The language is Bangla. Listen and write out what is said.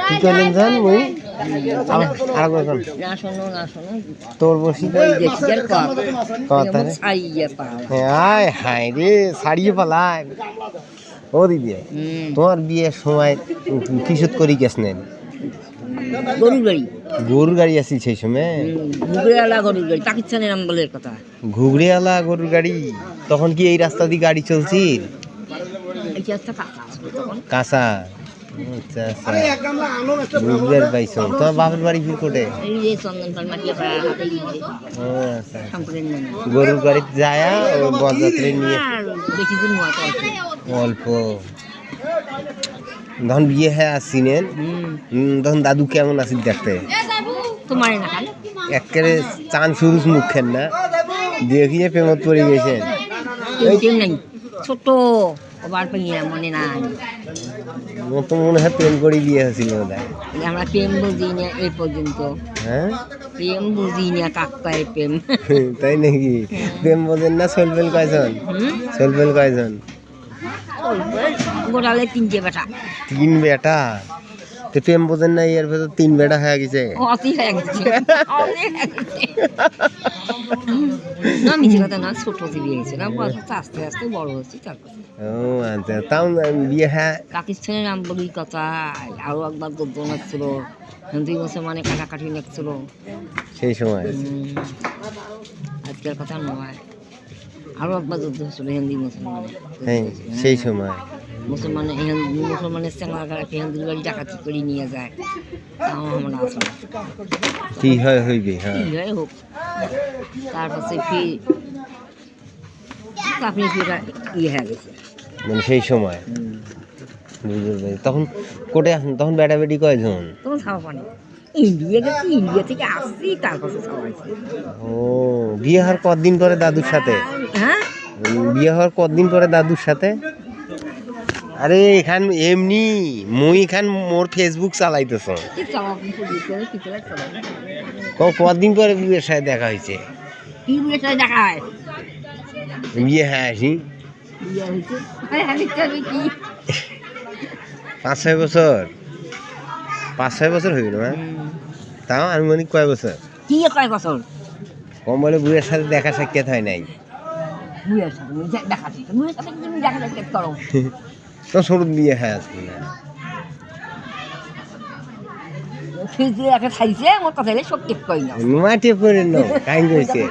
কি করলেন জান মুই আর কোন না শোনো তোর বসি ওই দেখি আর কথা রে ছাড়িয়ে পা হায় হায় রে ছাড়িয়ে পালায় ও দিদি তোমার বিয়ের সময় কিশোর করি গেছেন গরুর গাড়ি গরুর গাড়ি আসি সেই সময় ঘুগড়িওয়ালা গরুর গাড়ি পাকিস্তানের আমলের কথা ঘুগড়িওয়ালা গরুর গাড়ি তখন কি এই রাস্তা দিয়ে গাড়ি চলছি এই রাস্তা কাঁচা ছিল তখন কাঁচা আচ্ছা আচ্ছা বুঝবার পাইছো তোমার বাপের বাড়ি ফিরকোটে এই যে চন্দন ফল মাটিয়া পাড়া হাতে ও আচ্ছা সম্পূর্ণ নাম গরুর গাড়িতে যায় ওই বরযাত্রী নিয়ে বেশি দিন হওয়া অল্প তখন বিয়ে হয়ে আসছিলেন তখন দাদু কেমন আছি দেখতে তোমার না খান একেবারে চান সুরুজ মুখেন না দেখিয়ে প্রেমত পড়ে গেছেন কেউ নাই ছোট আবার পেয়ে মনে নাই মতো মনে হয় প্রেম করে বিয়ে হয়েছিল বোধ হয় আমরা প্রেম বুঝি না এই পর্যন্ত হ্যাঁ প্রেম বুঝি না কাকায় প্রেম তাই নাকি প্রেম বোঝেন না সোলবেল কয়জন সোলবেল কয়জন গোড়ালে তিনটে বেটা তিন বেটা তো প্রেম বোঝেন না এর ভেতর তিন বেটা হয়ে গেছে অতি হয়ে গেছে না মিছে কথা না ছোট বিয়ে হয়েছে না আস্তে আস্তে বড় হচ্ছে তারপর ও আচ্ছা তাও বিয়ে হ্যাঁ পাকিস্তানের নাম বলি কথা আরো একবার যুদ্ধ লাগছিল হিন্দু মুসলমানে কাটাকাটি লাগছিল সেই সময় আজকের কথা নয় আরো একবার যুদ্ধ হচ্ছিল হিন্দু মুসলমানে হ্যাঁ সেই সময় মুসলমানের চেঙ্গা গাড়াকে হিন্দুর বাড়ি ডাকাতি করে নিয়ে যায় তাও আমরা আসলে কি হয় হইবে হ্যাঁ কি হয় হোক তারপরে ফির আপনি ফির ইয়ে হয়ে গেছে মানে সেই সময় তখন কোটে আসেন তখন বেটা বেটি কয়জন তখন ছাওয়া পানি ইন্ডিয়া গেছি ইন্ডিয়া থেকে আসছি তারপরে ছাওয়াইছি ও বিয়ে হওয়ার কতদিন পরে দাদুর সাথে হ্যাঁ বিয়ে হওয়ার কতদিন পরে দাদুর সাথে আরে এখান এমনি মুই এখান মোর ফেসবুক চালাইতেছ কতদিন পরে বিয়ের সাথে দেখা হয়েছে কি বিয়ের সাথে দেখা হয় বিয়ে হ্যাঁ আসি বিয়ে হয়েছে 5-6 বছর 5-6 বছর হয়ে গেল না তাও আনুমানিক কয় বছর কি কয় বছর কম বলে বুয়ের সাথে দেখা সাক্ষাৎ হয় নাই বুয়ের সাথে দেখা বুয়ের সাথে তুমি দেখা সাক্ষাৎ করো তো সরু বিয়ে হ্যাঁ আসবে না ফিজে একটা খাইছে আমার কথা সব টেপ কই না মাঠে পড়ে নাও কাহিনী হয়েছে